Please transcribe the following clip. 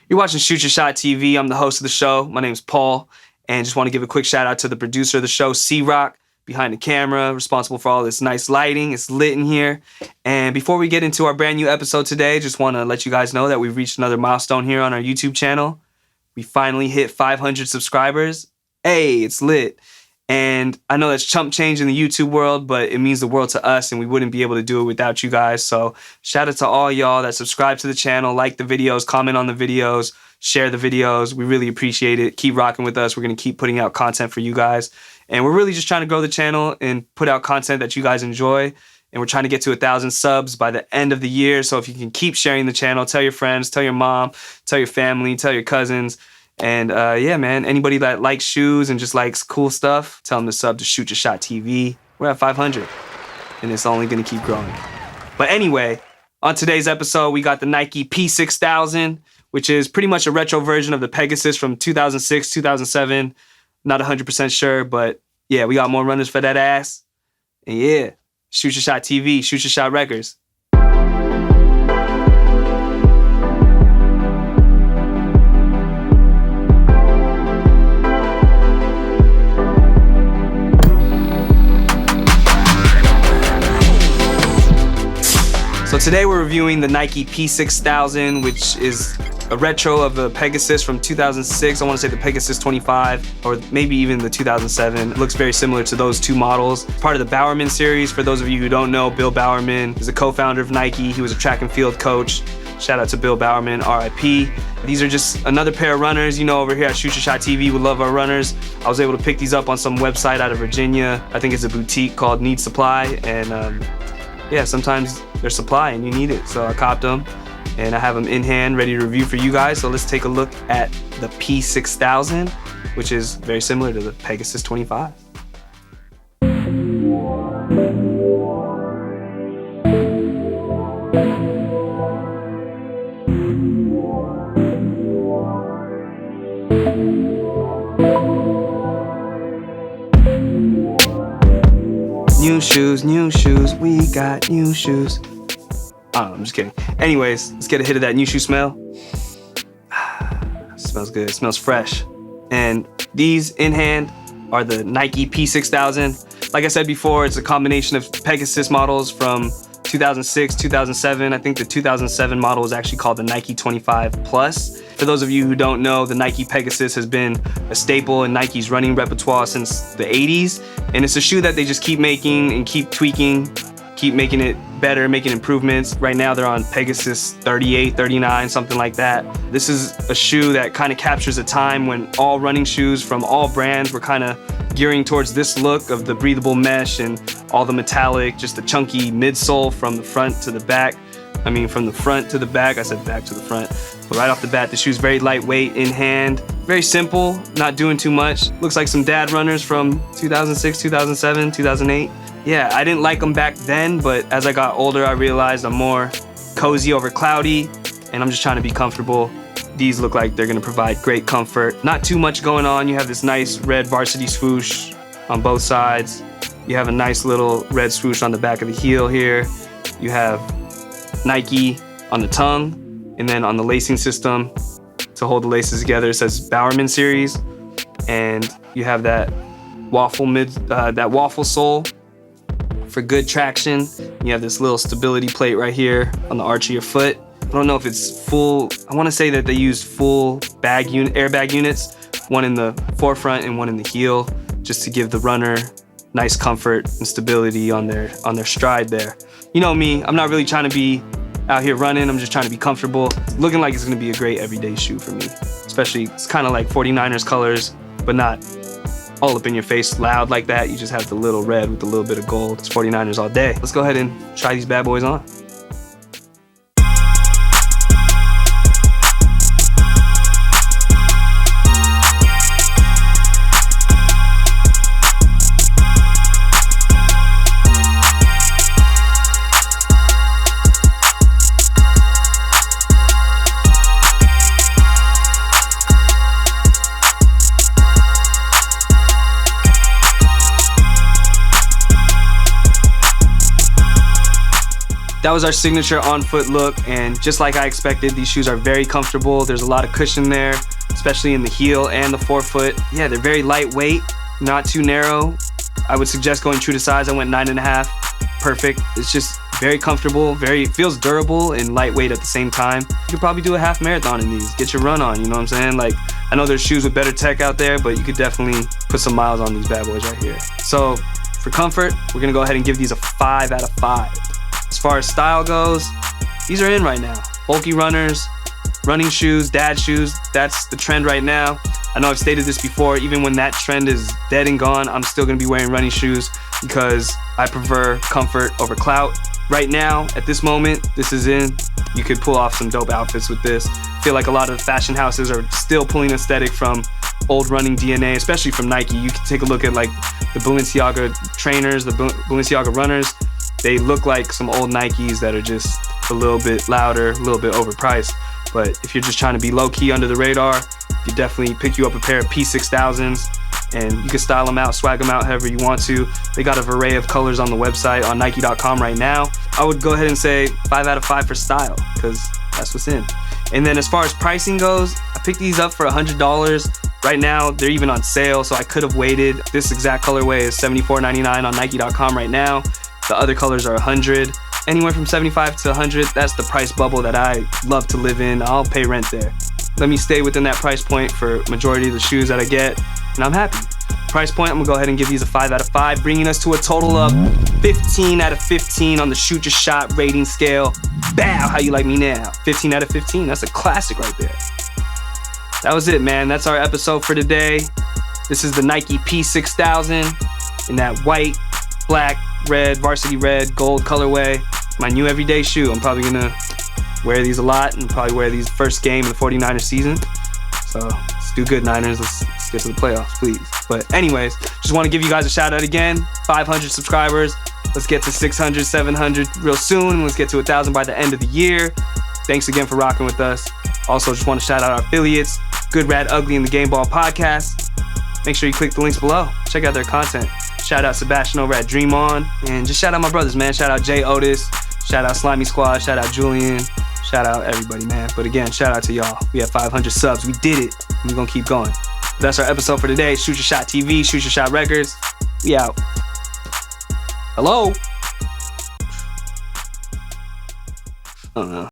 You're watching Shoot Your Shot TV. I'm the host of the show. My name's Paul, and just want to give a quick shout out to the producer of the show, C-Rock, behind the camera, responsible for all this nice lighting. It's lit in here. And before we get into our brand new episode today, just want to let you guys know that we've reached another milestone here on our YouTube channel. We finally hit 500 subscribers. Hey, it's lit. And I know that's chump change in the YouTube world, but it means the world to us, and we wouldn't be able to do it without you guys. So shout out to all y'all that subscribe to the channel, like the videos, comment on the videos, share the videos. We really appreciate it. Keep rocking with us. We're going to keep putting out content for you guys. And we're really just trying to grow the channel and put out content that you guys enjoy. And we're trying to get to 1,000 subs by the end of the year. So if you can keep sharing the channel, tell your friends, tell your mom, tell your family, tell your cousins. And yeah, man, anybody that likes shoes and just likes cool stuff, tell them to sub to Shoot Your Shot TV. We're at 500, and it's only going to keep growing. But anyway, on today's episode, we got the Nike P-6000, which is pretty much a retro version of the Pegasus from 2006, 2007. Not 100% sure, but yeah, we got more runners for that ass. And yeah, Shoot Your Shot TV, Shoot Your Shot Records. So today we're reviewing the Nike P-6000, which is a retro of the Pegasus from 2006. I want to say the Pegasus 25, or maybe even the 2007. It looks very similar to those two models. Part of the Bowerman series. For those of you who don't know, Bill Bowerman is a co-founder of Nike. He was a track and field coach. Shout out to Bill Bowerman, RIP. These are just another pair of runners. You know, over here at Shoot Your Shot TV, we love our runners. I was able to pick these up on some website out of Virginia. I think it's a boutique called Need Supply, and yeah, sometimes there's supply and you need it. So I copped them and I have them in hand ready to review for you guys. So let's take a look at the P-6000, which is very similar to the Pegasus 25. New shoes, we got new shoes. I'm just kidding. Anyways, let's get a hit of that new shoe smell. Smells good, it smells fresh. And these in hand are the Nike P-6000. Like I said before, it's a combination of Pegasus models from 2006, 2007. I think the 2007 model is actually called the Nike 25 Plus. For those of you who don't know, the Nike Pegasus has been a staple in Nike's running repertoire since the 80s. And it's a shoe that they just keep making and keep tweaking, keep making it better, making improvements. Right now they're on Pegasus 38, 39, something like that. This is a shoe that kind of captures a time when all running shoes from all brands were kind of gearing towards this look of the breathable mesh and all the metallic, just the chunky midsole from the front to the back. I mean, from the front to the back, I said back to the front. But right off the bat, the shoe's very lightweight, in hand, very simple, not doing too much. Looks like some dad runners from 2006, 2007, 2008. Yeah, I didn't like them back then, but as I got older, I realized I'm more cozy over cloudy, and I'm just trying to be comfortable. These look like they're gonna provide great comfort. Not too much going on. You have this nice red varsity swoosh on both sides. You have a nice little red swoosh on the back of the heel here. You have Nike on the tongue, and then on the lacing system to hold the laces together, it says Bowerman series. And you have that waffle sole for good traction. You have this little stability plate right here on the arch of your foot. I don't know if it's full. I want to say that they use full airbag units, one in the forefront and one in the heel, just to give the runner nice comfort and stability on their stride there. You know me, I'm not really trying to be out here running, I'm just trying to be comfortable. Looking like it's gonna be a great everyday shoe for me. Especially, it's kind of like 49ers colors, but not all up in your face loud like that. You just have the little red with a little bit of gold. It's 49ers all day. Let's go ahead and try these bad boys on. That was our signature on-foot look, and just like I expected, these shoes are very comfortable. There's a lot of cushion there, especially in the heel and the forefoot. Yeah, they're very lightweight, not too narrow. I would suggest going true to size. I went 9.5, perfect. It's just very comfortable, feels durable and lightweight at the same time. You could probably do a half marathon in these, get your run on, you know what I'm saying? Like, I know there's shoes with better tech out there, but you could definitely put some miles on these bad boys right here. So for comfort, we're gonna go ahead and give these a 5 out of 5. As far as style goes, these are in right now. Bulky runners, running shoes, dad shoes, that's the trend right now. I know I've stated this before, even when that trend is dead and gone, I'm still gonna be wearing running shoes because I prefer comfort over clout. Right now, at this moment, this is in. You could pull off some dope outfits with this. I feel like a lot of the fashion houses are still pulling aesthetic from old running DNA, especially from Nike. You can take a look at like the Balenciaga trainers, the Balenciaga runners. They look like some old Nikes that are just a little bit louder, a little bit overpriced. But if you're just trying to be low-key under the radar, you definitely pick you up a pair of P-6000s, and you can style them out, swag them out however you want to. They got an array of colors on the website on Nike.com right now. I would go ahead and say 5 out of 5 for style, because that's what's in. And then as far as pricing goes, I picked these up for $100. Right now, they're even on sale, so I could have waited. This exact colorway is $74.99 on Nike.com right now. The other colors are $100. Anywhere from $75 to $100, that's the price bubble that I love to live in. I'll pay rent there. Let me stay within that price point for majority of the shoes that I get, and I'm happy. Price point, I'm gonna go ahead and give these a 5 out of 5, bringing us to a total of 15 out of 15 on the Shoot Your Shot rating scale. Bow, how you like me now? 15 out of 15, that's a classic right there. That was it, man. That's our episode for today. This is the Nike P-6000 in that white, black, red, varsity red, gold colorway. My new everyday shoe. I'm probably gonna wear these a lot and probably wear these first game in the 49ers season. So let's do good, Niners. Let's get to the playoffs, please. But anyways, just want to give you guys a shout out again. 500 subscribers. Let's get to 600, 700 real soon. Let's get to 1,000 by the end of the year. Thanks again for rocking with us. Also, just want to shout out our affiliates, Good, Rad, Ugly, and the Game Ball Podcast. Make sure you click the links below. Check out their content. Shout out Sebastian over at Dream On. And just shout out my brothers, man. Shout out Jay Otis. Shout out Slimy Squad. Shout out Julian. Shout out everybody, man. But again, shout out to y'all. We have 500 subs. We did it. And we're going to keep going. That's our episode for today. Shoot Your Shot TV. Shoot Your Shot Records. We out. Hello? I don't know.